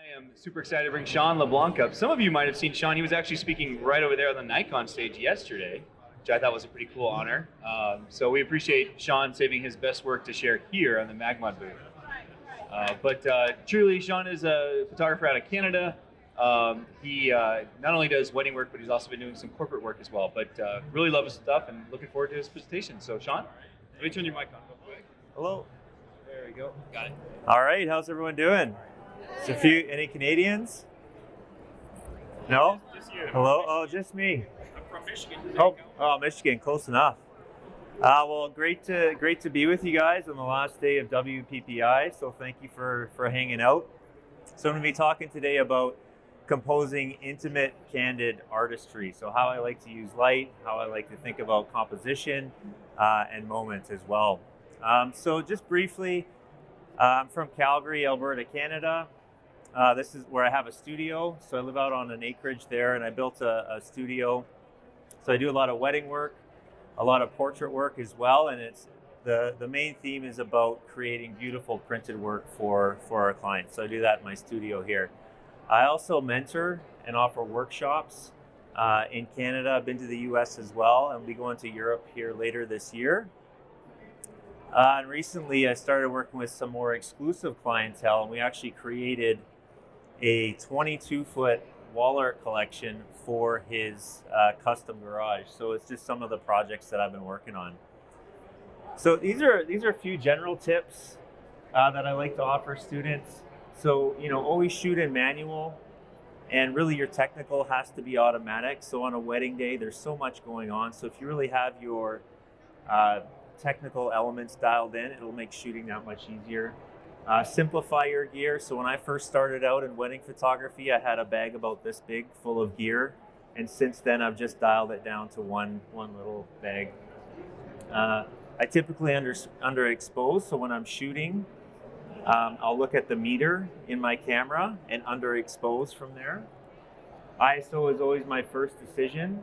I am super excited to bring Sean Leblanc up. Some of you might have seen Sean. He was actually speaking right over there on the Nikon stage yesterday, which I thought was a pretty cool honor. So we appreciate Sean saving his best work to share here on the MagMod booth. But truly, Sean is a photographer out of Canada. He not only does wedding work, but he's also been doing some corporate work as well. But really love his stuff and looking forward to his presentation. So Sean, let me turn your mic on real quick. Hello. There we go. Got it. All right, how's everyone doing? Just any Canadians? No? Just you. Hello? Oh, just me. I'm from Michigan. Oh, Michigan, close enough. Well, great to be with you guys on the last day of WPPI. So thank you for hanging out. So I'm going to be talking today about composing intimate, candid artistry. So how I like to use light, how I like to think about composition, and moments as well. So just briefly, I'm from Calgary, Alberta, Canada. This is where I have a studio. So I live out on an acreage there, and I built a studio. So I do a lot of wedding work, a lot of portrait work as well, and it's the main theme is about creating beautiful printed work for our clients. So I do that in my studio here. I also mentor and offer workshops in Canada. I've been to the US as well, and we'll be going to Europe here later this year. And recently I started working with some more exclusive clientele, and we actually created a 22-foot wall art collection for his custom garage. So it's just some of the projects that I've been working on. So these are a few general tips that I like to offer students. So, always shoot in manual, and really your technical has to be automatic. So on a wedding day, there's so much going on. So if you really have your technical elements dialed in, it'll make shooting that much easier. Simplify your gear. So when I first started out in wedding photography, I had a bag about this big full of gear, and since then I've just dialed it down to one little bag. I typically underexpose, so when I'm shooting, I'll look at the meter in my camera and underexpose from there. ISO is always my first decision.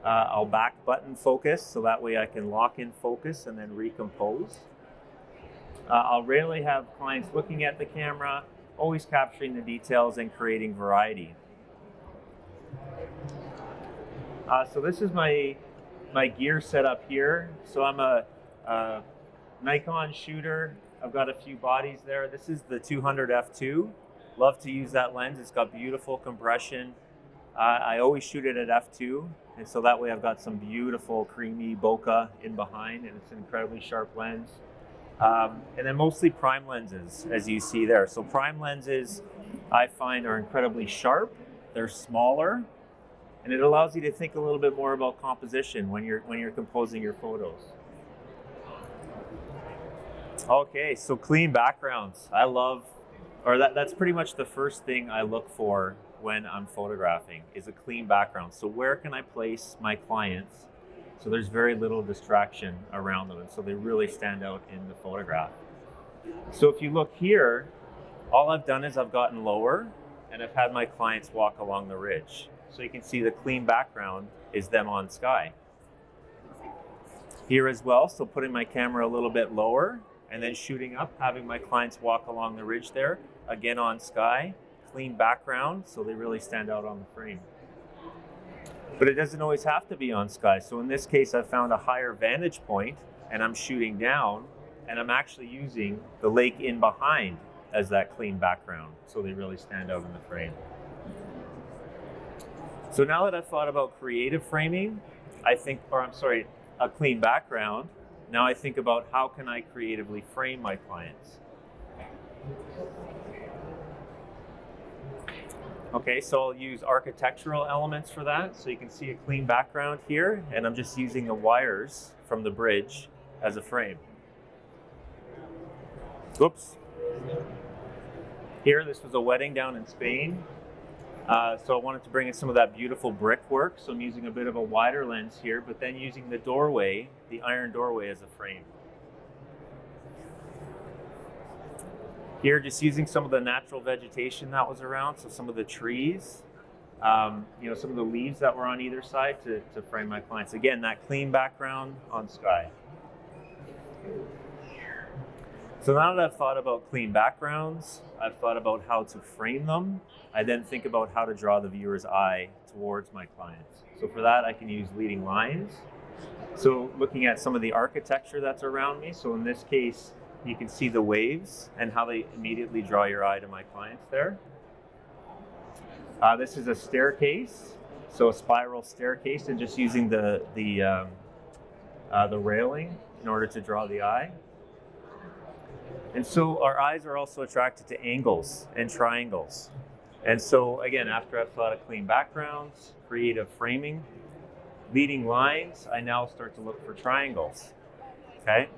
I'll back button focus, so that way I can lock in focus and then recompose. I'll rarely have clients looking at the camera, always capturing the details and creating variety. So this is my gear setup here. So I'm a Nikon shooter. I've got a few bodies there. This is the 200 f2. Love to use that lens. It's got beautiful compression. I always shoot it at f2. And so that way I've got some beautiful creamy bokeh in behind, and it's an incredibly sharp lens. And then mostly prime lenses, as you see there. So prime lenses I find are incredibly sharp. They're smaller, and it allows you to think a little bit more about composition when you're composing your photos. Okay, so clean backgrounds. That's pretty much the first thing I look for when I'm photographing, is a clean background. So where can I place my clients so there's very little distraction around them, and so they really stand out in the photograph? So if you look here, all I've done is I've gotten lower and I've had my clients walk along the ridge. So you can see the clean background is them on sky. Here as well, so putting my camera a little bit lower and then shooting up, having my clients walk along the ridge there, again on sky, clean background, so they really stand out on the frame. But it doesn't always have to be on sky. So in this case, I've found a higher vantage point and I'm shooting down, and I'm actually using the lake in behind as that clean background, so they really stand out in the frame. So now that I've thought about creative framing, a clean background, now I think about how can I creatively frame my clients. Okay, so I'll use architectural elements for that. So you can see a clean background here, and I'm just using the wires from the bridge as a frame. Oops. Here, this was a wedding down in Spain. So I wanted to bring in some of that beautiful brickwork. So I'm using a bit of a wider lens here, but then using the doorway, the iron doorway, as a frame. Here, just using some of the natural vegetation that was around, so some of the trees, some of the leaves that were on either side to frame my clients. Again, that clean background on sky. So now that I've thought about clean backgrounds, I've thought about how to frame them, I then think about how to draw the viewer's eye towards my clients. So for that, I can use leading lines. So looking at some of the architecture that's around me, so in this case, you can see the waves and how they immediately draw your eye to my clients there. This is a staircase, so a spiral staircase, and just using the railing in order to draw the eye. And so our eyes are also attracted to angles and triangles. And so again, after I've thought of clean backgrounds, creative framing, leading lines, I now start to look for triangles. Okay?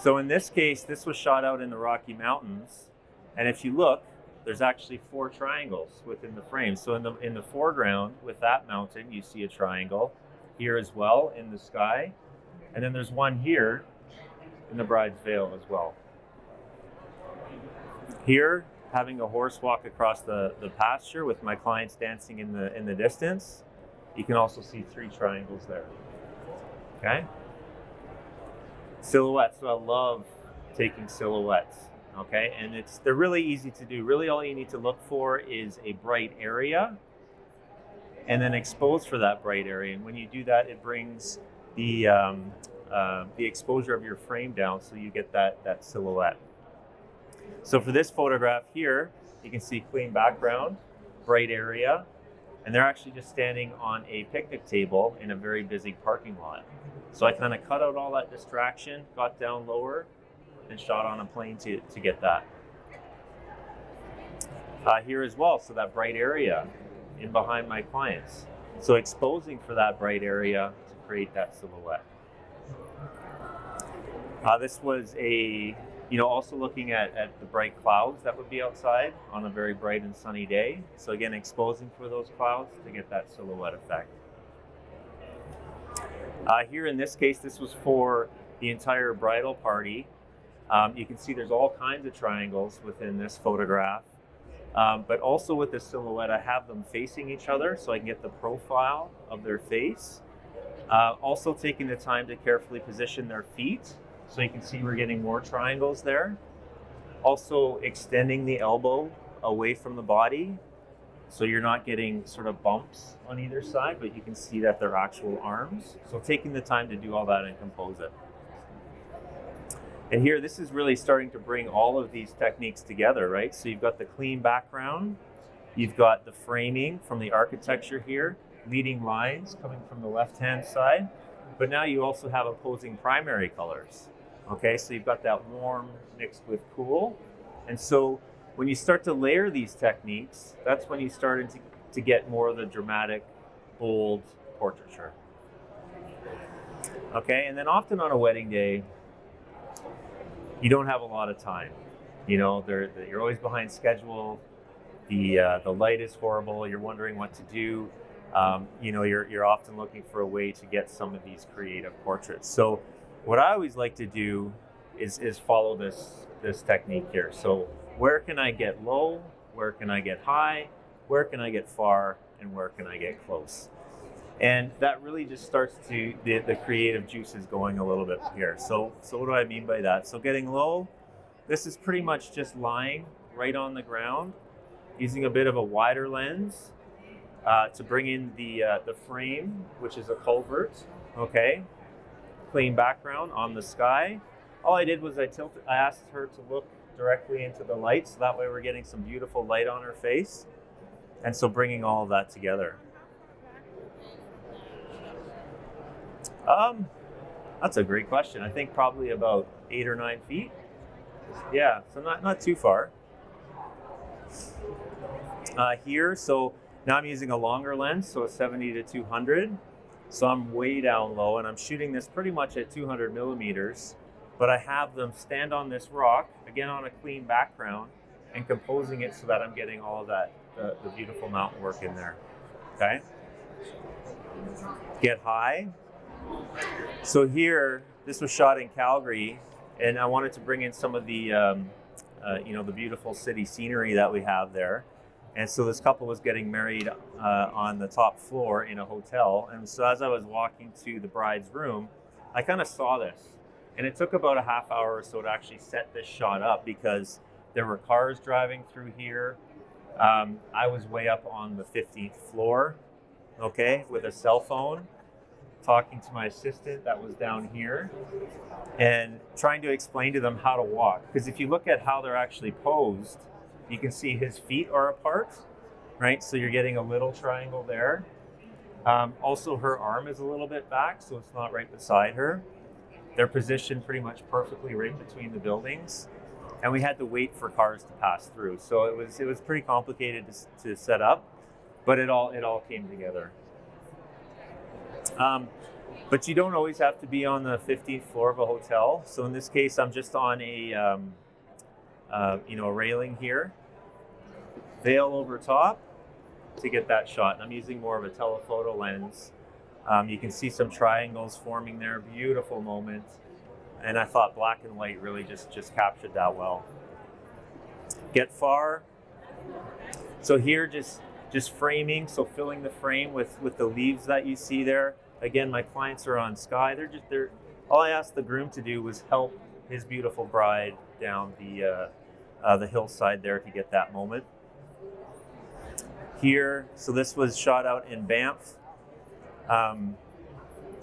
So in this case, this was shot out in the Rocky Mountains. And if you look, there's actually 4 triangles within the frame. So in the foreground with that mountain, you see a triangle here as well in the sky. And then there's one here in the bride's veil as well. Here, having a horse walk across the pasture with my clients dancing in the distance, you can also see 3 triangles there. Okay? Silhouettes. So I love taking silhouettes. Okay, and they're really easy to do. Really, all you need to look for is a bright area, and then expose for that bright area. And when you do that, it brings the exposure of your frame down, so you get that silhouette. So for this photograph here, you can see clean background, bright area, and they're actually just standing on a picnic table in a very busy parking lot. So I kind of cut out all that distraction, got down lower, and shot on a plane to get that. Here as well, so that bright area in behind my clients. So exposing for that bright area to create that silhouette. This was also looking at the bright clouds that would be outside on a very bright and sunny day. So again, exposing for those clouds to get that silhouette effect. Here in this case, this was for the entire bridal party. You can see there's all kinds of triangles within this photograph, but also with the silhouette, I have them facing each other so I can get the profile of their face. Also taking the time to carefully position their feet so you can see we're getting more triangles there. Also extending the elbow away from the body so you're not getting sort of bumps on either side, but you can see that they're actual arms. So taking the time to do all that and compose it. And here, this is really starting to bring all of these techniques together, right? So you've got the clean background, you've got the framing from the architecture here, leading lines coming from the left-hand side, but now you also have opposing primary colors. Okay, so you've got that warm mixed with cool. And so when you start to layer these techniques, that's when you start to get more of the dramatic, bold portraiture. Okay, and then often on a wedding day, you don't have a lot of time. You know, you're always behind schedule. The light is horrible. You're wondering what to do. You're often looking for a way to get some of these creative portraits. So what I always like to do is follow this technique here. So where can I get low? Where can I get high? Where can I get far? And where can I get close? And that really just starts to the creative juices going a little bit here. So what do I mean by that? So getting low, this is pretty much just lying right on the ground, using a bit of a wider lens to bring in the frame, which is a culvert. Okay, clean background on the sky. All I did was I asked her to look directly into the light, so that way we're getting some beautiful light on her face. And so bringing all of that together. That's a great question. I think probably about 8 or 9 feet. Yeah, so not too far. Here, so now I'm using a longer lens, so a 70 to 200. So I'm way down low, and I'm shooting this pretty much at 200 millimeters. But I have them stand on this rock, again on a clean background, and composing it so that I'm getting all of that, the beautiful mountain work in there. Okay? Get high. So here, this was shot in Calgary, and I wanted to bring in some of the, the beautiful city scenery that we have there. And so this couple was getting married on the top floor in a hotel. And so as I was walking to the bride's room, I kind of saw this. And it took about a half hour or so to actually set this shot up because there were cars driving through here. I was way up on the 15th floor, okay, with a cell phone, talking to my assistant that was down here and trying to explain to them how to walk. Because if you look at how they're actually posed, you can see his feet are apart, right? So you're getting a little triangle there. Also, her arm is a little bit back, so it's not right beside her. They're positioned pretty much perfectly right between the buildings. And we had to wait for cars to pass through. So it was pretty complicated to set up, but it all came together. But you don't always have to be on the 15th floor of a hotel. So in this case, I'm just on a railing here, veil over top to get that shot. And I'm using more of a telephoto lens. You can see some triangles forming there, beautiful moment. And I thought black and white really just captured that well. Get far. So here, just framing, so filling the frame with the leaves that you see there. Again, my clients are on sky. All I asked the groom to do was help his beautiful bride down the hillside there to get that moment. Here, so this was shot out in Banff.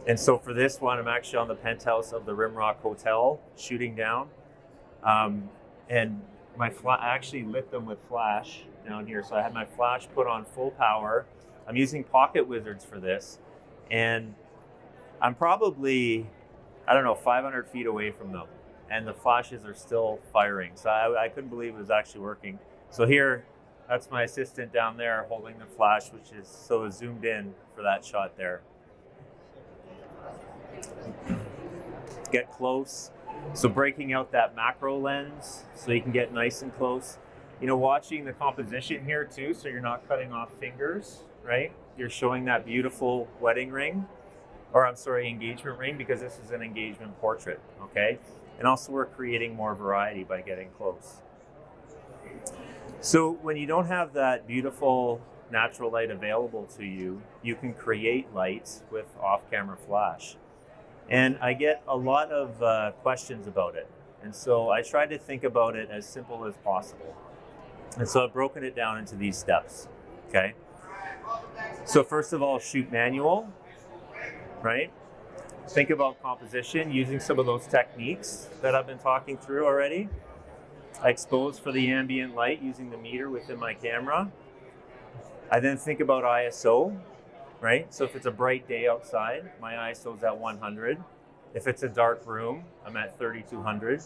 And so for this one, I'm actually on the penthouse of the Rimrock Hotel shooting down. And I actually lit them with flash down here. So I had my flash put on full power. I'm using pocket wizards for this. And I'm probably, 500 feet away from them. And the flashes are still firing. So I couldn't believe it was actually working. So here, that's my assistant down there holding the flash, which is so zoomed in for that shot there. Get close. So breaking out that macro lens so you can get nice and close. Watching the composition here too, so you're not cutting off fingers, right? You're showing that beautiful wedding ring, engagement ring, because this is an engagement portrait, okay? And also we're creating more variety by getting close. So when you don't have that beautiful natural light available to you, you can create lights with off-camera flash. And I get a lot of questions about it. And so I try to think about it as simple as possible. And so I've broken it down into these steps, okay? So first of all, shoot manual, right? Think about composition using some of those techniques that I've been talking through already. I expose for the ambient light using the meter within my camera. I then think about ISO, right? So if it's a bright day outside, my ISO is at 100. If it's a dark room, I'm at 3200.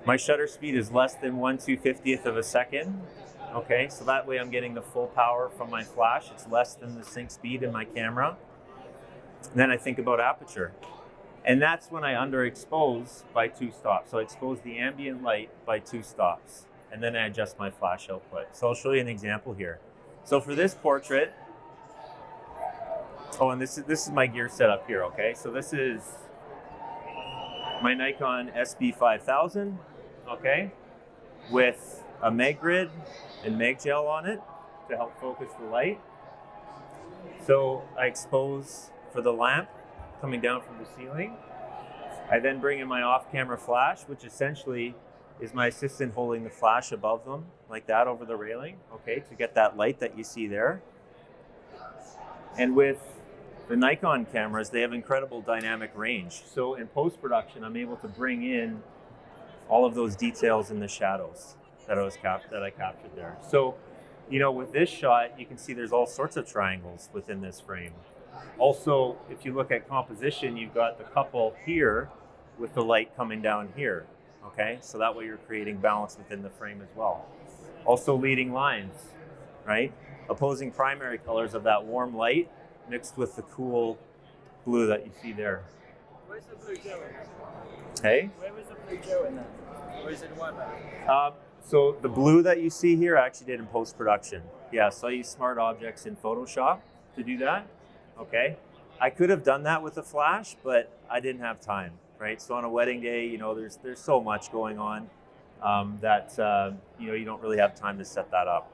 My shutter speed is less than 1/250th of a second. Okay, so that way I'm getting the full power from my flash. It's less than the sync speed in my camera. And then I think about aperture. And that's when I underexpose by 2 stops. So I expose the ambient light by 2 stops. And then I adjust my flash output. So I'll show you an example here. So for this portrait, and this is my gear setup here, okay? So this is my Nikon SB5000, okay? With a MagGrid and MagGel on it to help focus the light. So I expose for the lamp coming down from the ceiling. I then bring in my off-camera flash, which essentially is my assistant holding the flash above them like that over the railing, okay, to get that light that you see there. And with the Nikon cameras, they have incredible dynamic range. So in post-production, I'm able to bring in all of those details in the shadows that I captured there. So, with this shot, you can see there's all sorts of triangles within this frame. Also, if you look at composition, you've got the couple here with the light coming down here, okay? So that way you're creating balance within the frame as well. Also leading lines, right? Opposing primary colors of that warm light mixed with the cool blue that you see there. Where's the blue gel in that? Hey? Where was the blue gel in that? Or is it a white bag? So the blue that you see here, I actually did in post-production. Yeah, so I use smart objects in Photoshop to do that, okay? I could have done that with a flash, but I didn't have time, right? So on a wedding day, there's so much going on that, you don't really have time to set that up.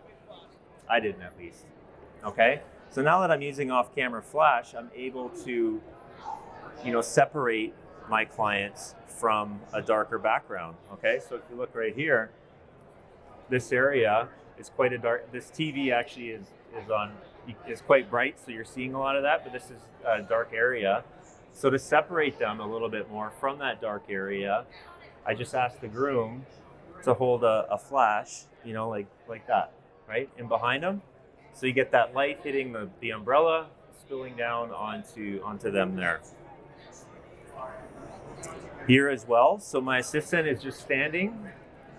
I didn't, at least, okay? So now that I'm using off-camera flash, I'm able to, separate my clients from a darker background. Okay, so if you look right here, this area is quite a dark. This TV actually is quite bright, so you're seeing a lot of that. But this is a dark area. So to separate them a little bit more from that dark area, I just asked the groom to hold a flash, you know, like that, right, in behind them. So you get that light hitting the umbrella, spilling down onto them there. Here as well. So my assistant is just standing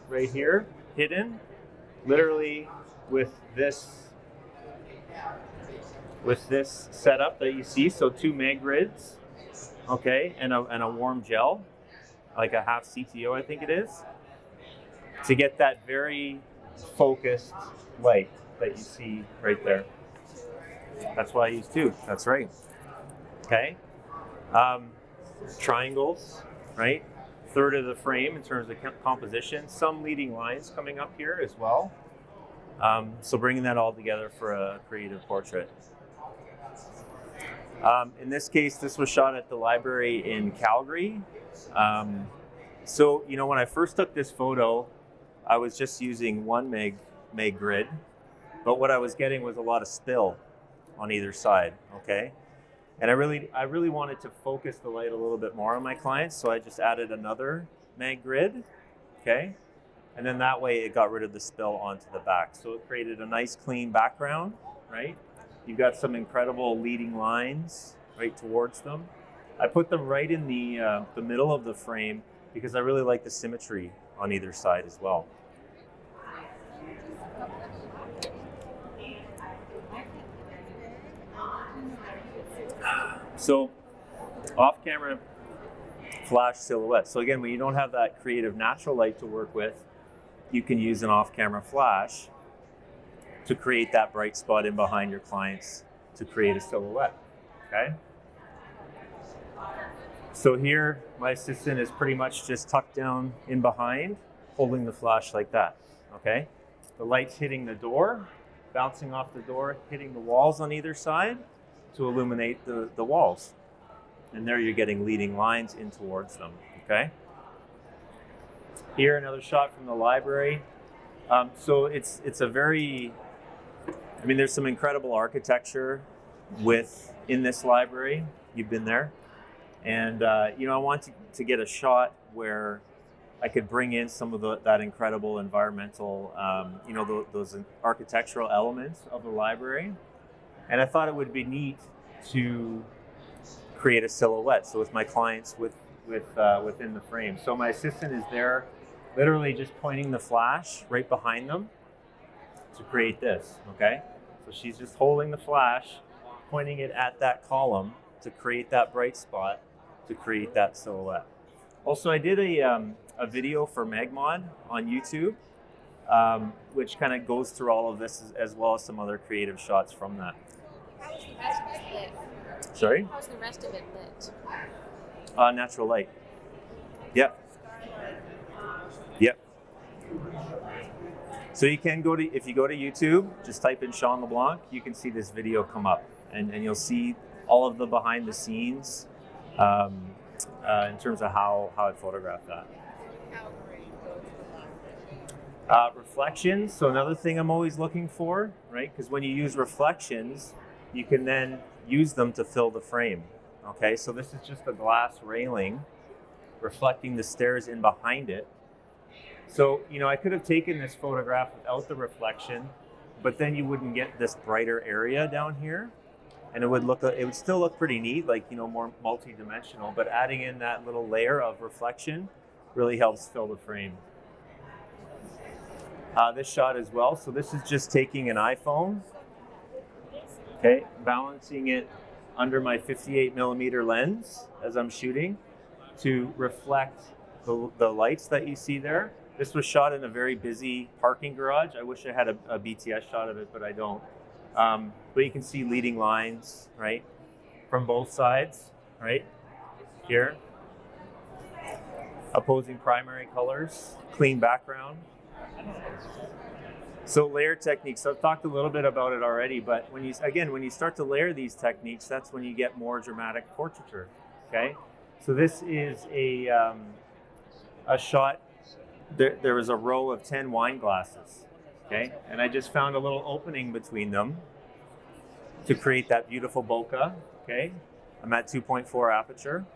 right here, hidden, literally with this setup that you see. So 2 MagGrids, okay, and a warm gel, like a half CTO, I think it is, to get that very focused light that you see right there. That's why I use 2. That's right. Okay. Triangles, right? Third of the frame in terms of composition. Some leading lines coming up here as well. So bringing that all together for a creative portrait. In this case, this was shot at the library in Calgary. So, you know, when I first took this photo, I was just using 1 MagGrid, but what I was getting was a lot of spill on either side, okay? And I really wanted to focus the light a little bit more on my clients, so I just added another MagGrid, okay? And then that way it got rid of the spill onto the back. So it created a nice clean background, right? You've got some incredible leading lines right towards them. I put them right in the middle of the frame because I really like the symmetry on either side as well. So off-camera flash silhouette. So again, when you don't have that creative natural light to work with, you can use an off-camera flash to create that bright spot in behind your clients to create a silhouette, okay? So here, my assistant is pretty much just tucked down in behind, holding the flash like that, okay? The light's hitting the door, bouncing off the door, hitting the walls on either side to illuminate the walls. And there you're getting leading lines in towards them, okay? Here, another shot from the library. So it's a very, I mean, there's some incredible architecture in this library. You've been there. And, you know, I want to get a shot where I could bring in some of that incredible environmental, you know, those architectural elements of the library. And I thought it would be neat to create a silhouette. So with my clients within the frame. So my assistant is there, literally just pointing the flash right behind them to create this, okay? So she's just holding the flash, pointing it at that column to create that bright spot, to create that silhouette. Also, I did a video for MagMod on YouTube, which kind of goes through all of this as well as some other creative shots from that. How is the rest of it lit? Sorry? How's the rest of it lit? Natural light. Yep. Yep. So you can if you go to YouTube, just type in Sean Leblanc, you can see this video come up, and you'll see all of the behind the scenes in terms of how I photographed that. Reflections. So another thing I'm always looking for, right? Because when you use reflections, you can then use them to fill the frame. Okay, so this is just a glass railing reflecting the stairs in behind it. So, you know, I could have taken this photograph without the reflection, but then you wouldn't get this brighter area down here. And it would still look pretty neat, like, you know, more multi-dimensional, but adding in that little layer of reflection really helps fill the frame. This shot as well. So this is just taking an iPhone, okay, balancing it under my 58mm lens as I'm shooting to reflect the lights that you see there. This was shot in a very busy parking garage. I wish I had a BTS shot of it, but I don't. But you can see leading lines, right, from both sides, right, here. Opposing primary colors, clean background. So layer techniques, I've talked a little bit about it already, but when you start to layer these techniques, that's when you get more dramatic portraiture, okay? So this is a shot. There was a row of 10 wine glasses, okay? And I just found a little opening between them to create that beautiful bokeh, okay? I'm at 2.4 aperture.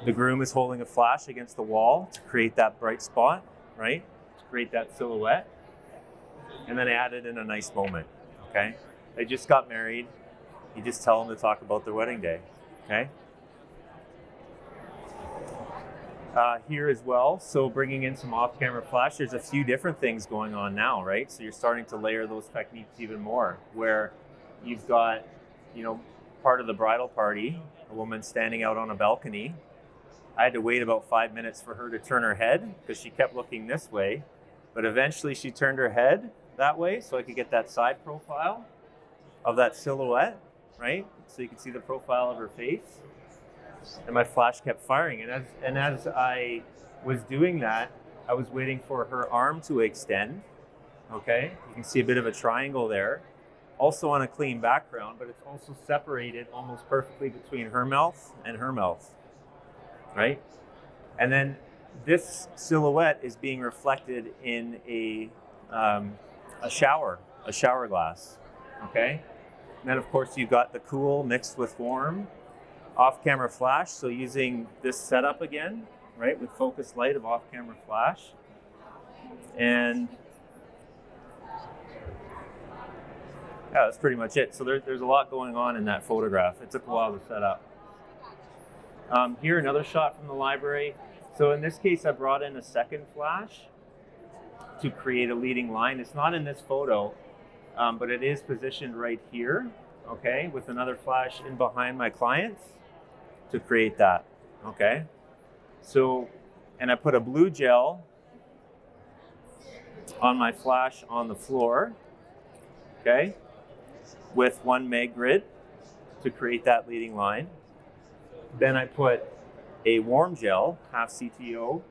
The groom is holding a flash against the wall to create that bright spot, right? To create that silhouette. And then I added in a nice moment, okay? They just got married. You just tell them to talk about their wedding day, okay? Here as well, so bringing in some off-camera flash, there's a few different things going on now, right? So you're starting to layer those techniques even more, where you've got, part of the bridal party, a woman standing out on a balcony. I had to wait about 5 minutes for her to turn her head because she kept looking this way, but eventually she turned her head that way so I could get that side profile of that silhouette, right? So you can see the profile of her face. And my flash kept firing. And as I was doing that, I was waiting for her arm to extend, okay? You can see a bit of a triangle there. Also on a clean background, but it's also separated almost perfectly between her mouth and her mouth, right? And then this silhouette is being reflected in a shower glass, okay? And then of course you've got the cool mixed with warm, off-camera flash, so using this setup again, right, with focused light of off-camera flash. And yeah, that's pretty much it. So there's a lot going on in that photograph. It took a while to set up. Here, another shot from the library. So in this case, I brought in a second flash to create a leading line. It's not in this photo, but it is positioned right here, okay, with another flash in behind my clients to create that, okay? So, and I put a blue gel on my flash on the floor, okay, with one MagGrid to create that leading line. Then I put a warm gel, half CTO,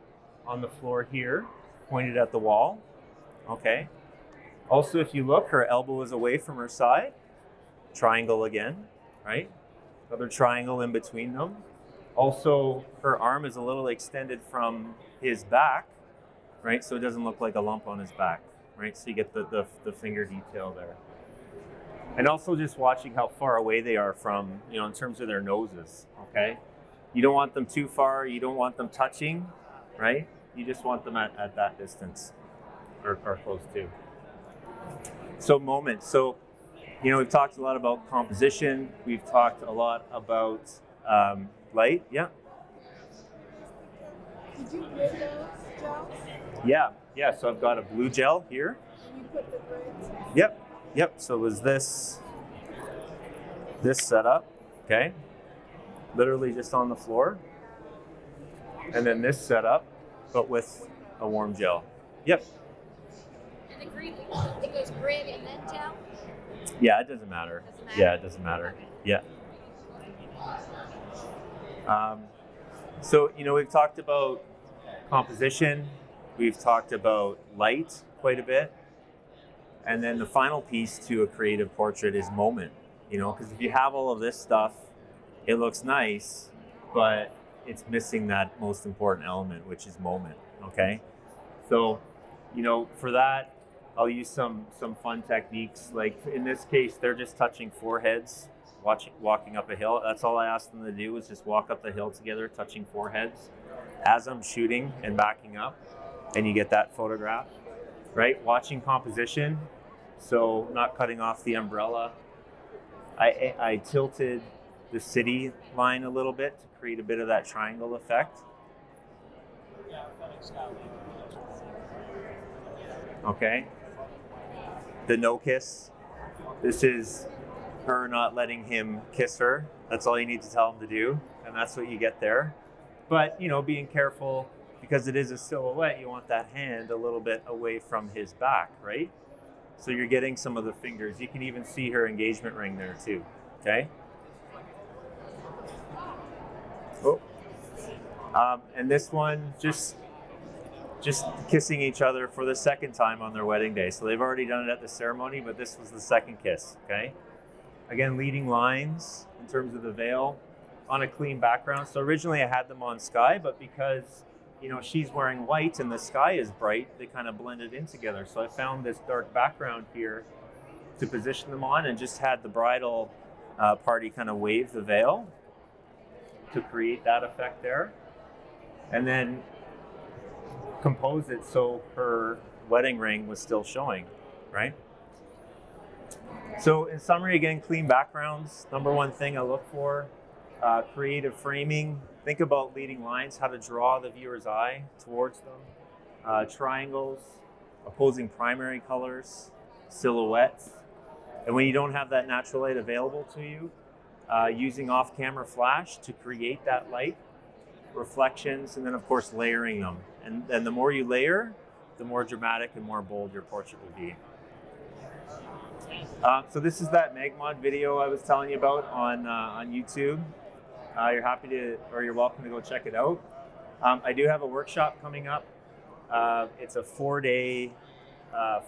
on the floor here, pointed at the wall, okay? Also, if you look, her elbow is away from her side, triangle again, right? Another triangle in between them. Also, her arm is a little extended from his back, right? So it doesn't look like a lump on his back, right? So you get the finger detail there. And also just watching how far away they are from, in terms of their noses, okay? You don't want them too far, you don't want them touching, right? You just want them at that distance, or close to. So moments. So, we've talked a lot about composition. We've talked a lot about light. Yeah. Did you grid those gels? Yeah. So I've got a blue gel here. And you put the grids? Yep. So it was this setup, okay? Literally just on the floor. And then this setup, but with a warm gel. Yep. And the green, it goes grid and then gel? Yeah, it doesn't matter. Yeah, it doesn't matter. Okay. Yeah. So, we've talked about composition. We've talked about light quite a bit. And then the final piece to a creative portrait is moment, because if you have all of this stuff, it looks nice, but it's missing that most important element, which is moment, okay? So, for that, I'll use some fun techniques. Like in this case, they're just touching foreheads, walking up a hill. That's all I asked them to do was just walk up the hill together, touching foreheads as I'm shooting and backing up, and you get that photograph, right? Watching composition, so not cutting off the umbrella. I tilted the city line a little bit to create a bit of that triangle effect. Okay. The no kiss. This is her not letting him kiss her. That's all you need to tell him to do, and that's what you get there. But, being careful, because it is a silhouette, you want that hand a little bit away from his back, right? So you're getting some of the fingers. You can even see her engagement ring there too, okay? Oh. And this one, just kissing each other for the second time on their wedding day. So they've already done it at the ceremony, but this was the second kiss, okay? Again, leading lines in terms of the veil. on a clean background. So originally I had them on sky, but because she's wearing white and the sky is bright, they kind of blended in together. So I found this dark background here to position them on, and just had the bridal party kind of wave the veil to create that effect there, and then compose it so her wedding ring was still showing, right? So in summary, again, clean backgrounds, number one thing I look for. Creative framing. Think about leading lines, how to draw the viewer's eye towards them. Triangles, opposing primary colors, silhouettes. And when you don't have that natural light available to you, using off-camera flash to create that light, reflections, and then of course layering them. And the more you layer, the more dramatic and more bold your portrait will be. So this is that MagMod video I was telling you about on YouTube. You're welcome to go check it out. I do have a workshop coming up. It's a 4-day,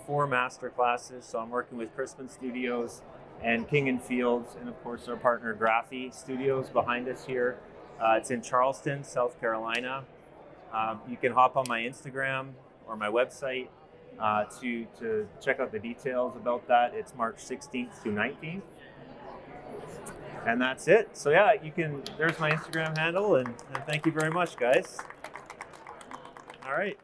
4 master classes. So I'm working with Crispin Studios and King & Fields, and of course our partner Graphy Studios behind us here. It's in Charleston, South Carolina. You can hop on my Instagram or my website to check out the details about that. It's March 16th to 19th. And that's it. So yeah, there's my Instagram handle, and thank you very much, guys. All right.